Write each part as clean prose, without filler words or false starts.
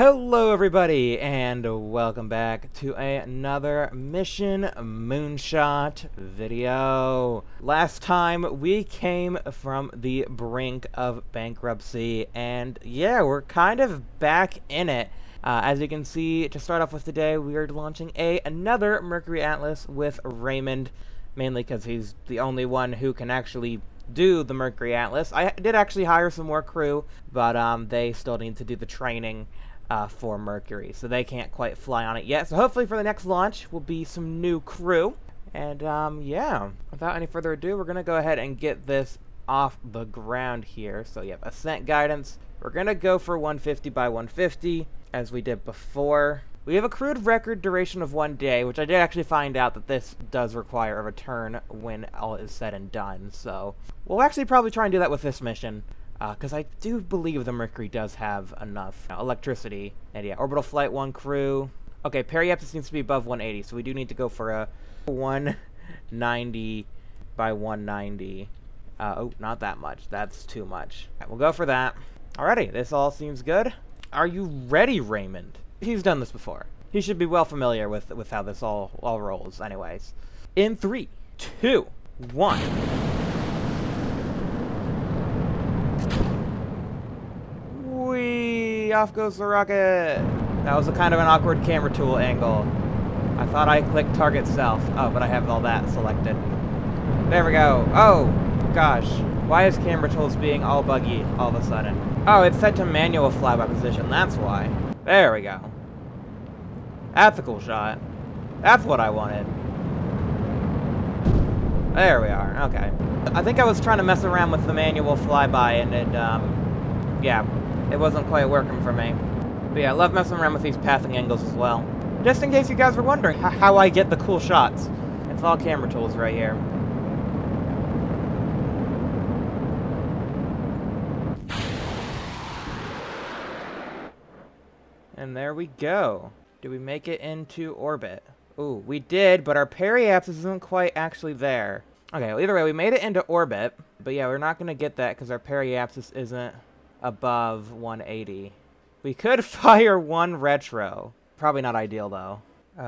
Hello everybody, and welcome back to another Mission Moonshot video. Last time we came from the brink of bankruptcy, and yeah, we're kind of back in it. As you can see, to start off with today, we are launching another Mercury Atlas with Raymond, mainly because he's the only one who can actually do the Mercury Atlas. I did actually hire some more crew, but they still need to do the training for Mercury, so they can't quite fly on it yet. So hopefully for the next launch will be some new crew. And yeah, without any further ado, we're gonna go ahead and get this off the ground here. So you have ascent guidance. We're gonna go for 150 by 150 as we did before. We have a crewed record duration of 1 day, which I did actually find out that this does require a return when all is said and done. So we'll actually probably try and do that with this mission. Because I do believe the Mercury does have enough electricity. And yeah, orbital flight 1 crew. Okay, periapsis needs to be above 180, so we do need to go for a 190 by 190. Oh, not that much. That's too much. Right, we'll go for that. Alrighty, this all seems good. Are you ready, Raymond? He's done this before. He should be well familiar with how this all rolls anyways. In 3, 2, 1. Whee! Off goes the rocket! That was a kind of an awkward camera tool angle. I thought I clicked target self. Oh, but I have all that selected. There we go. Oh, gosh. Why is camera tools being all buggy all of a sudden? Oh, it's set to manual flyby position. That's why. There we go. That's a cool shot. That's what I wanted. There we are. Okay. I think I was trying to mess around with the manual flyby and it, yeah. It wasn't quite working for me. But yeah, I love messing around with these pathing angles as well. Just in case you guys were wondering how I get the cool shots. It's all camera tools right here. And there we go. Did we make it into orbit? Ooh, we did, but our periapsis isn't quite actually there. Okay, well, either way, we made it into orbit. But yeah, we're not going to get that because our periapsis isn't above 180. We could fire 1 retro. Probably not ideal, though.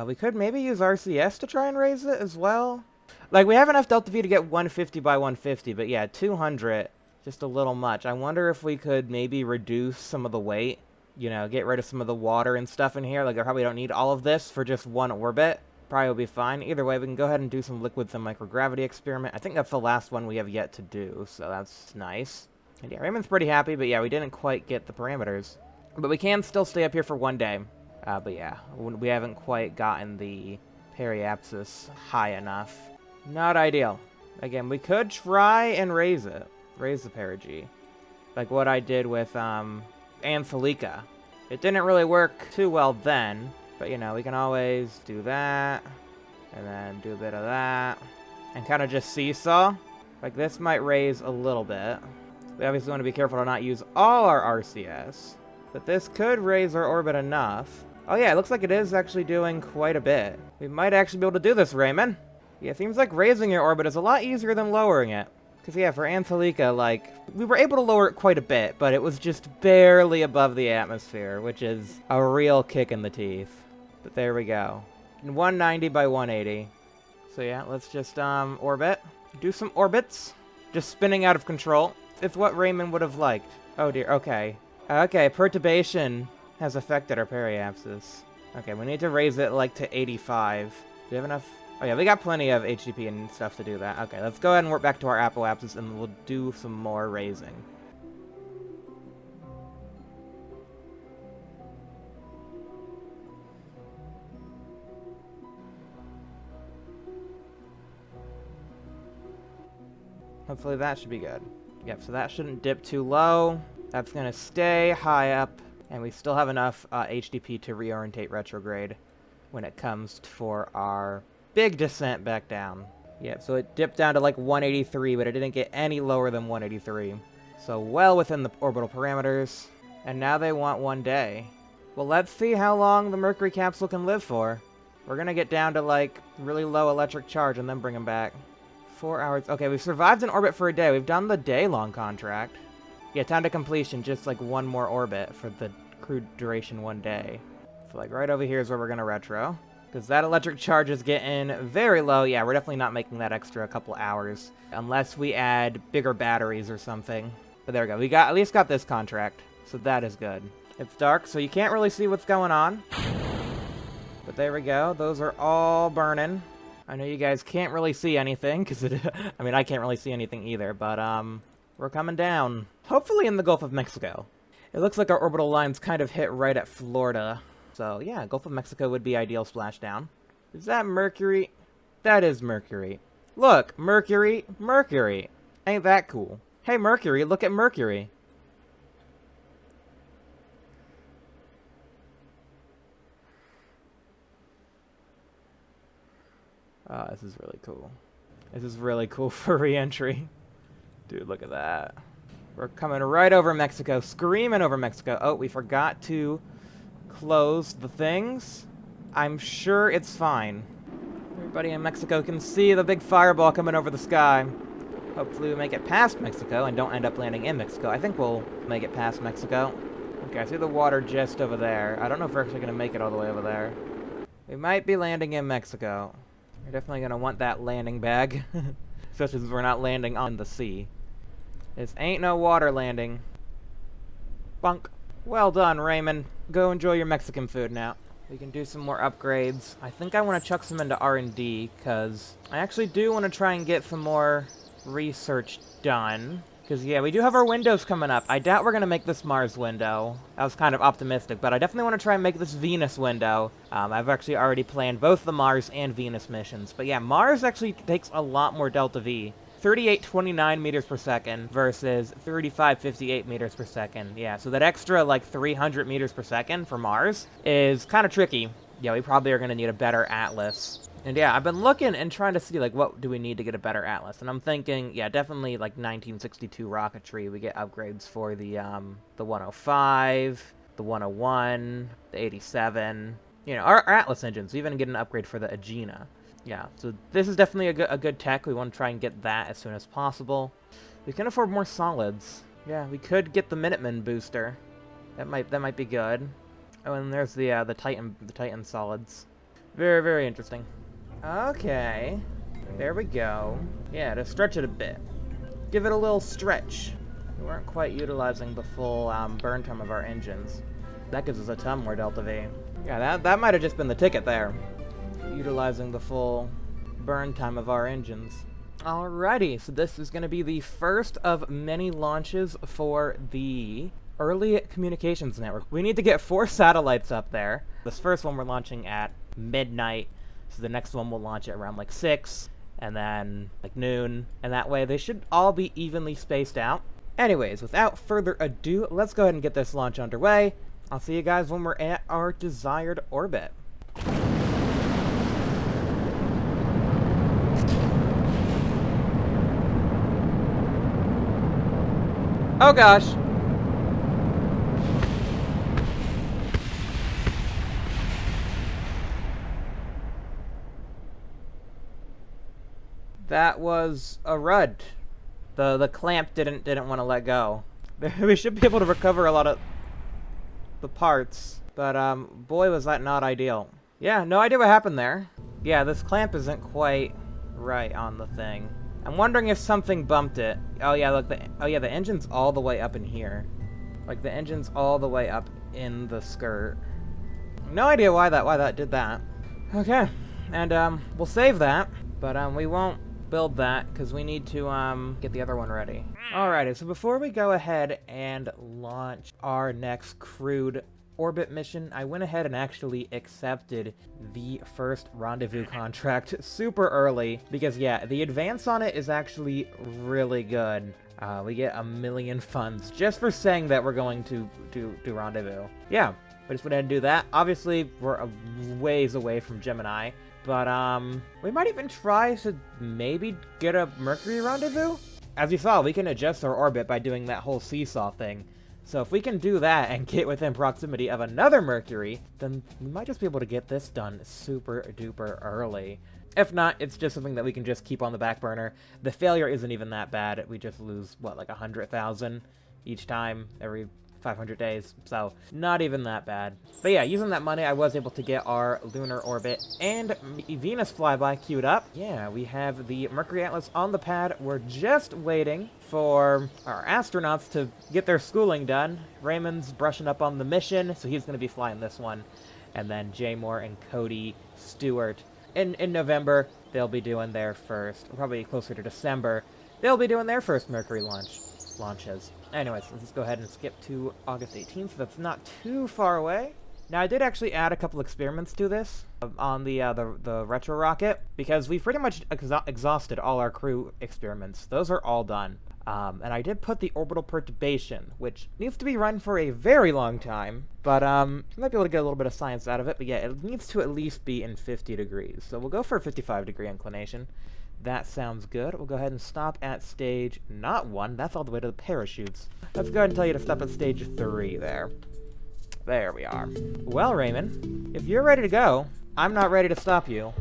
We could maybe use RCS to try and raise it as well. Like, we have enough delta V to get 150 by 150, but yeah, 200, just a little much. I wonder if we could maybe reduce some of the weight. You know, get rid of some of the water and stuff in here. Like, I probably don't need all of this for just 1 orbit. Probably will be fine. Either way, we can go ahead and do some liquids and microgravity experiment. I think that's the last one we have yet to do, so that's nice. And yeah, Raymond's pretty happy, but yeah, we didn't quite get the parameters. But we can still stay up here for 1 day. But yeah, we haven't quite gotten the periapsis high enough. Not ideal. Again, we could try and raise it. Raise the perigee. Like what I did with Angelica. It didn't really work too well then. But you know, we can always do that. And then do a bit of that. And kind of just seesaw. Like this might raise a little bit. We obviously want to be careful to not use all our RCS. But this could raise our orbit enough. Oh yeah, it looks like it is actually doing quite a bit. We might actually be able to do this, Raymond. Yeah, it seems like raising your orbit is a lot easier than lowering it. Because yeah, for Angelica, like, we were able to lower it quite a bit, but it was just barely above the atmosphere, which is a real kick in the teeth. But there we go. 190 by 180. So yeah, let's just orbit. Do some orbits. Just spinning out of control. It's what Raymond would have liked. Oh dear, okay. Okay, perturbation has affected our periapsis. Okay, we need to raise it like to 85. Do we have enough? Oh yeah, we got plenty of HDP and stuff to do that. Okay, let's go ahead and work back to our apoapsis and we'll do some more raising. Hopefully that should be good. Yep, so that shouldn't dip too low. That's going to stay high up. And we still have enough HDP to reorientate retrograde when it comes for our big descent back down. Yep, so it dipped down to like 183, but it didn't get any lower than 183. So well within the orbital parameters. And now they want 1 day. Well, let's see how long the Mercury capsule can live for. We're going to get down to like really low electric charge and then bring them back. 4 hours. Okay, we've survived in orbit for a day. We've done the day-long contract. Yeah, time to completion, just like 1 more orbit for the crew duration 1 day. So like right over here is where we're gonna retro. Because that electric charge is getting very low. Yeah, we're definitely not making that extra couple hours. Unless we add bigger batteries or something. But there we go. We at least got this contract. So that is good. It's dark, so you can't really see what's going on. But there we go. Those are all burning. I know you guys can't really see anything. Because I mean, I can't really see anything either. But we're coming down. Hopefully in the Gulf of Mexico. It looks like our orbital lines kind of hit right at Florida. So, yeah, Gulf of Mexico would be ideal splashdown. Is that Mercury? That is Mercury. Look, Mercury, Mercury. Ain't that cool? Hey, Mercury, look at Mercury. Oh, this is really cool. This is really cool for re-entry. Dude, look at that. We're coming right over Mexico, screaming over Mexico. Oh, we forgot to close the things. I'm sure it's fine. Everybody in Mexico can see the big fireball coming over the sky. Hopefully we make it past Mexico and don't end up landing in Mexico. I think we'll make it past Mexico. Okay, I see the water just over there. I don't know if we're actually going to make it all the way over there. We might be landing in Mexico. We're definitely going to want that landing bag. Especially since we're not landing on the sea. This ain't no water landing. Bunk. Well done, Raymond. Go enjoy your Mexican food now. We can do some more upgrades. I think I want to chuck some into R&D, because I actually do want to try and get some more research done. Because, yeah, we do have our windows coming up. I doubt we're going to make this Mars window. I was kind of optimistic, but I definitely want to try and make this Venus window. I've actually already planned both the Mars and Venus missions. But, yeah, Mars actually takes a lot more Delta V. 3829 meters per second versus 3558 meters per second. Yeah, so that extra, like, 300 meters per second for Mars is kind of tricky. Yeah, we probably are going to need a better Atlas. And yeah, I've been looking and trying to see, like, what do we need to get a better Atlas? And I'm thinking, yeah, definitely, like, 1962 rocketry. We get upgrades for the 105, the 101, the 87. You know, our Atlas engines. We even get an upgrade for the Agena. Yeah, so this is definitely a good tech. We want to try and get that as soon as possible. We can afford more solids. Yeah, we could get the Minuteman booster. That might be good. Oh, and there's the Titan solids. Very, very interesting. Okay, there we go. Yeah, to stretch it a bit. Give it a little stretch. We weren't quite utilizing the full burn time of our engines. That gives us a ton more Delta V. Yeah, that might have just been the ticket there. Utilizing the full burn time of our engines. Alrighty, so this is going to be the first of many launches for the Early Communications Network. We need to get 4 satellites up there. This first one we're launching at midnight, so the next one will launch at around like 6, and then like noon, and that way they should all be evenly spaced out. Anyways, without further ado, let's go ahead and get this launch underway. I'll see you guys when we're at our desired orbit. Oh gosh! That was a RUD. The clamp didn't want to let go. We should be able to recover a lot of the parts, but boy was that not ideal. Yeah, no idea what happened there. Yeah, this clamp isn't quite right on the thing. I'm wondering if something bumped it. Oh yeah, look, the engine's all the way up in here. Like, the engine's all the way up in the skirt. No idea why that did that. Okay, and we'll save that, but we won't build that because we need to get the other one ready. Alrighty, so before we go ahead and launch our next crewed orbit mission, I went ahead and actually accepted the first rendezvous contract super early because, yeah, the advance on it is actually really good. We get 1 million funds just for saying that we're going to rendezvous. Yeah, we just went ahead and do that. Obviously, we're a ways away from Gemini, but we might even try to maybe get a Mercury rendezvous. As you saw, we can adjust our orbit by doing that whole seesaw thing. So if we can do that and get within proximity of another Mercury, then we might just be able to get this done super duper early. If not, it's just something that we can just keep on the back burner. The failure isn't even that bad. We just lose, what, like 100,000 each time, every 500 days, so not even that bad. But yeah, using that money, I was able to get our lunar orbit and Venus flyby queued up. Yeah, we have the Mercury Atlas on the pad. We're just waiting for our astronauts to get their schooling done. Raymond's brushing up on the mission, so he's going to be flying this one. And then Jay Moore and Cody Stewart in November, they'll be doing their first, probably closer to December, they'll be doing their first Mercury launches. Anyways, let's go ahead and skip to August 18th, so that's not too far away. Now, I did actually add a couple experiments to this on the retro rocket, because we've pretty much exhausted all our crew experiments. Those are all done. And I did put the orbital perturbation, which needs to be run for a very long time, but you might be able to get a little bit of science out of it, but yeah, it needs to at least be in 50 degrees. So we'll go for a 55-degree inclination. That sounds good. We'll go ahead and stop at stage, not 1, that's all the way to the parachutes. Let's go ahead and tell you to stop at stage 3 there. There we are. Well, Raymond, if you're ready to go, I'm not ready to stop you.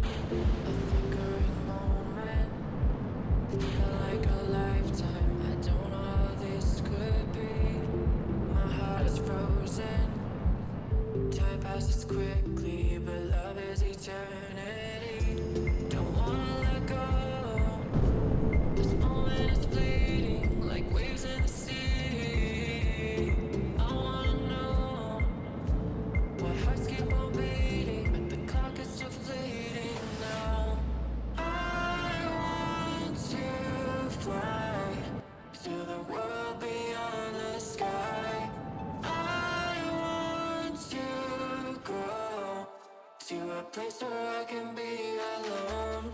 Place where I can be alone.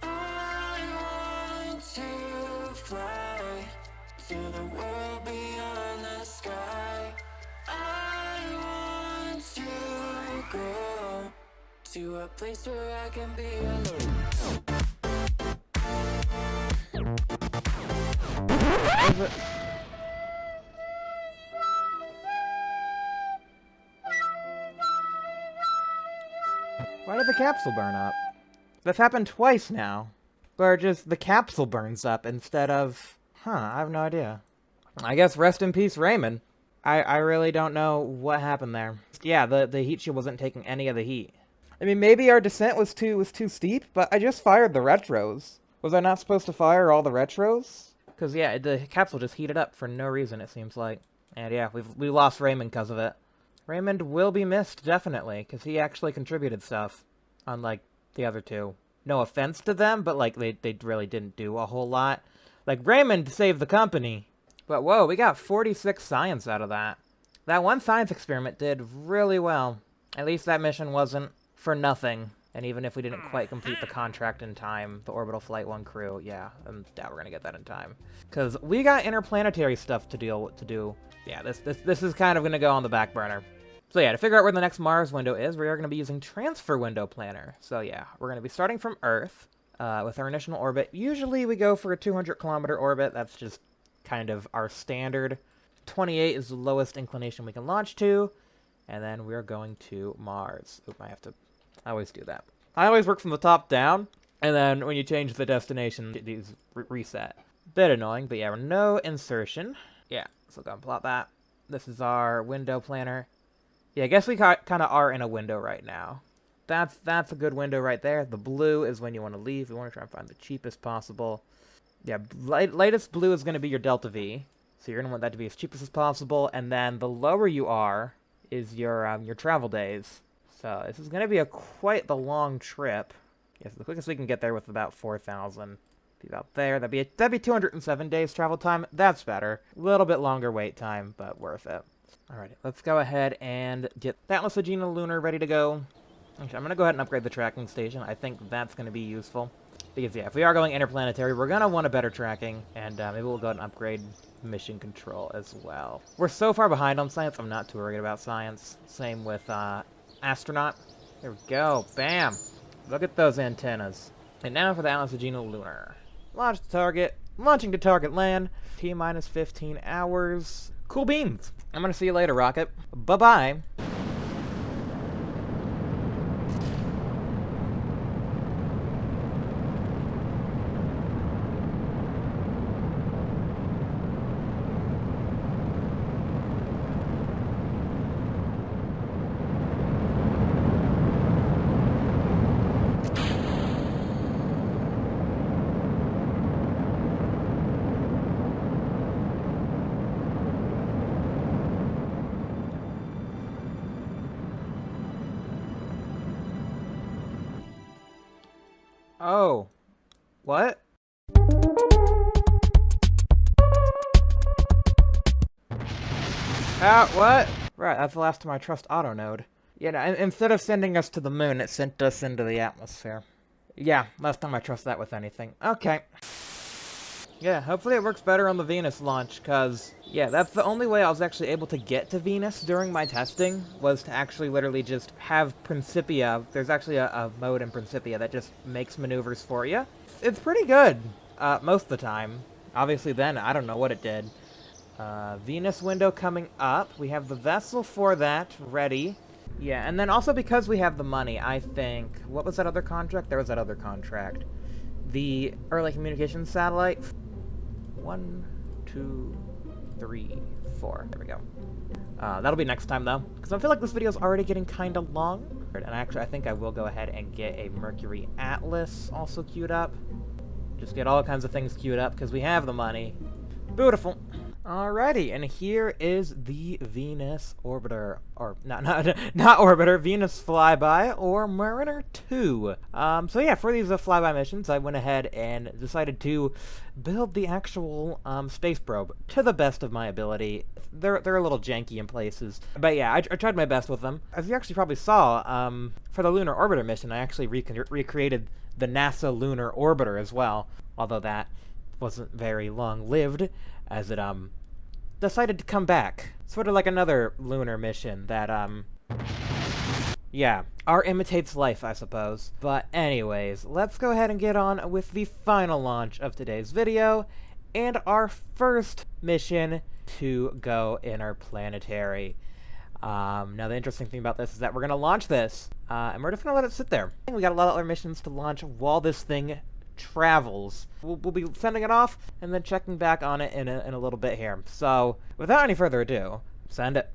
I want to fly to the world beyond the sky. I want to go to a place where I can be alone. Why did the capsule burn up? That's happened twice now. Where just the capsule burns up instead of... I have no idea. I guess rest in peace, Raymond. I really don't know what happened there. Yeah, the heat shield wasn't taking any of the heat. I mean, maybe our descent was too steep, but I just fired the retros. Was I not supposed to fire all the retros? Because, yeah, the capsule just heated up for no reason, it seems like. And, yeah, we lost Raymond because of it. Raymond will be missed, definitely, because he actually contributed stuff, unlike the other two. No offense to them, but, like, they really didn't do a whole lot. Like, Raymond saved the company. But, whoa, we got 46 science out of that. That one science experiment did really well. At least that mission wasn't for nothing. And even if we didn't quite complete the contract in time, the Orbital Flight 1 crew, yeah, I doubt we're gonna get that in time. Because we got interplanetary stuff to do. Yeah, this is kind of gonna go on the back burner. So yeah, to figure out where the next Mars window is, we are gonna be using Transfer Window Planner. So yeah, we're gonna be starting from Earth with our initial orbit. Usually we go for a 200-kilometer orbit. That's just kind of our standard. 28 is the lowest inclination we can launch to, and then we're going to Mars. Oop, I always do that. I always work from the top down, and then when you change the destination, these reset. Bit annoying, but yeah, no insertion. Yeah, so go and plot that. This is our window planner. Yeah, I guess we kind of are in a window right now. That's a good window right there. The blue is when you want to leave. We want to try and find the cheapest possible. Yeah, latest blue is going to be your Delta V. So you're going to want that to be as cheap as possible. And then the lower you are is your travel days. So this is going to be quite the long trip. Yes, the quickest we can get there with about 4,000. Be about there. That'd be 207 days travel time. That's better. A little bit longer wait time, but worth it. Alrighty, let's go ahead and get Atlas Agena Lunar ready to go. Actually, I'm going to go ahead and upgrade the tracking station. I think that's going to be useful. Because, yeah, if we are going interplanetary, we're going to want a better tracking. And maybe we'll go ahead and upgrade mission control as well. We're so far behind on science, I'm not too worried about science. Same with astronaut. There we go. Bam! Look at those antennas. And now for the Atlas Agena Lunar. Launch to target. Launching to target land. T-minus 15 hours. Cool beans. I'm going to see you later, Rocket. Bye-bye. Oh. What? What? Right, that's the last time I trust AutoNode. Yeah, no, instead of sending us to the moon, it sent us into the atmosphere. Yeah, last time I trust that with anything. Okay. Yeah, hopefully it works better on the Venus launch, because, yeah, that's the only way I was actually able to get to Venus during my testing, was to actually literally just have Principia. There's actually a mode in Principia that just makes maneuvers for you. It's pretty good, most of the time. Obviously then, I don't know what it did. Venus window coming up. We have the vessel for that ready. Yeah, and then also because we have the money, I think... What was that other contract? There was that other contract. The early communications satellite. 1, 2, 3, 4. There we go. That'll be next time, though. Because I feel like this video is already getting kind of long. And actually, I think I will go ahead and get a Mercury Atlas also queued up. Just get all kinds of things queued up, because we have the money. Beautiful. Alrighty, and here is the Venus Orbiter, or not Orbiter, Venus Flyby, or Mariner 2. So yeah, for these flyby missions, I went ahead and decided to build the actual space probe to the best of my ability. They're a little janky in places, but yeah, I tried my best with them. As you actually probably saw, for the Lunar Orbiter mission, I actually recreated the NASA Lunar Orbiter as well, although that wasn't very long-lived, as it, decided to come back. Sort of like another lunar mission that, yeah, art imitates life, I suppose. But anyways, let's go ahead and get on with the final launch of today's video, and our first mission to go interplanetary. Now the interesting thing about this is that we're gonna launch this, and we're just gonna let it sit there. We got a lot of other missions to launch while this thing travels. We'll be sending it off and then checking back on it in a little bit here. So, without any further ado, send it.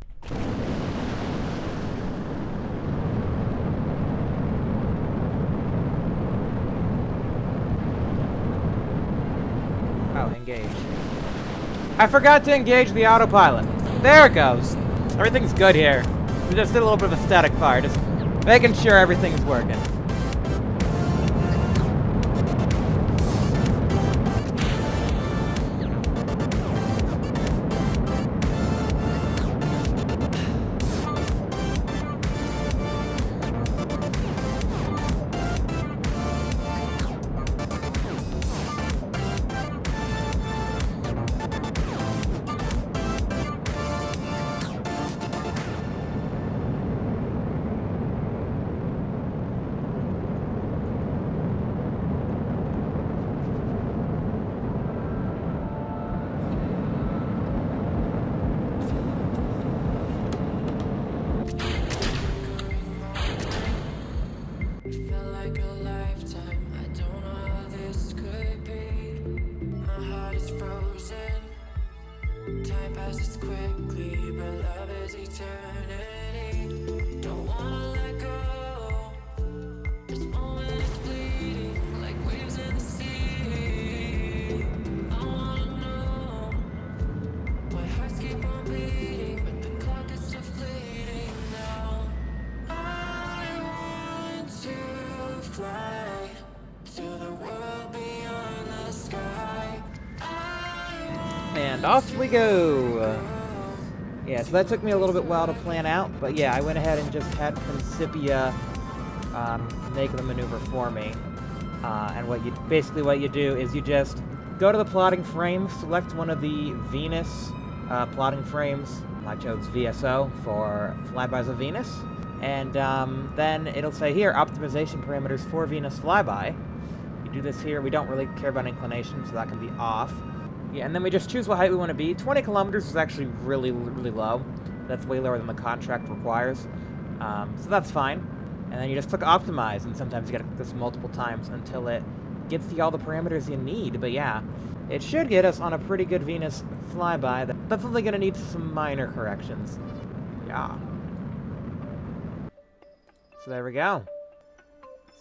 Oh, engage. I forgot to engage the autopilot. There it goes. Everything's good here. We just did a little bit of a static fire, just making sure everything's working. And off we go! Yeah, so that took me a little bit while to plan out, but yeah, I went ahead and just had Principia make the maneuver for me. And basically what you do is you just go to the plotting frame, select one of the Venus plotting frames. I chose VSO for Flybys of Venus. And then it'll say here, optimization parameters for Venus flyby. You do this here, we don't really care about inclination, so that can be off. Yeah, and then we just choose what height we want to be. 20 kilometers is actually really, really low. That's way lower than the contract requires. So that's fine. And then you just click optimize, and sometimes you gotta click this multiple times until it gets you all the parameters you need. But yeah, it should get us on a pretty good Venus flyby. That's only gonna need some minor corrections. Yeah. So there we go.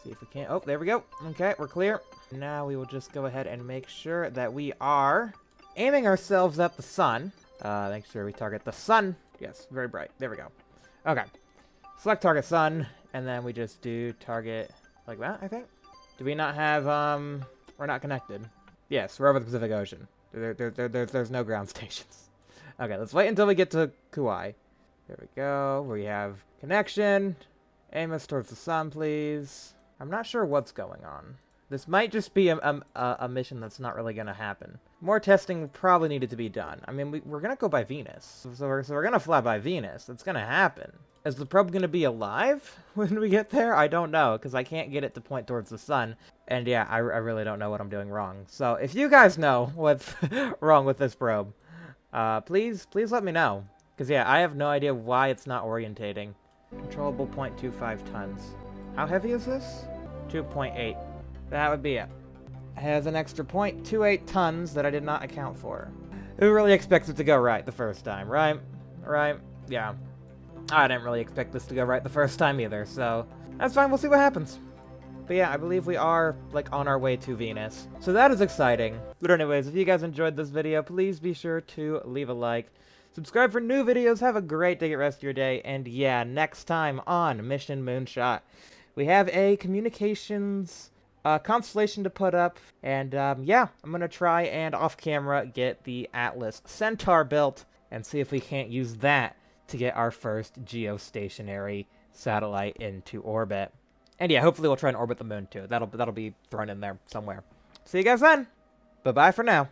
See if we can't. Oh, there we go. Okay, we're clear. Now we will just go ahead and make sure that we are aiming ourselves at the sun. Make sure we target the sun. Yes, very bright. There we go. Okay. Select target sun, and then we just do target like that, I think. Do we not have, we're not connected. Yes, we're over the Pacific Ocean. There's no ground stations. Okay, let's wait until we get to Kauai. There we go. We have connection. Aim us towards the sun, please. I'm not sure what's going on. This might just be a mission that's not really going to happen. More testing probably needed to be done. I mean, we're going to go by Venus. So we're going to fly by Venus. That's going to happen. Is the probe going to be alive when we get there? I don't know, because I can't get it to point towards the sun. And yeah, I really don't know what I'm doing wrong. So if you guys know what's wrong with this probe, please let me know. Because yeah, I have no idea why it's not orientating. Controllable 0.25 tons. How heavy is this? 2.8. That would be it. It has an extra 0.28 tons that I did not account for. Who really expects it to go right the first time, right? Right? Yeah. I didn't really expect this to go right the first time either, so that's fine, we'll see what happens. But yeah, I believe we are, like, on our way to Venus. So that is exciting. But anyways, if you guys enjoyed this video, please be sure to leave a like. Subscribe for new videos, have a great day, rest of your day, and yeah, next time on Mission Moonshot, we have a communications constellation to put up, and yeah, I'm gonna try and off-camera get the Atlas Centaur built, and see if we can't use that to get our first geostationary satellite into orbit. And yeah, hopefully we'll try and orbit the moon too. That'll be thrown in there somewhere. See you guys then! Bye-bye for now.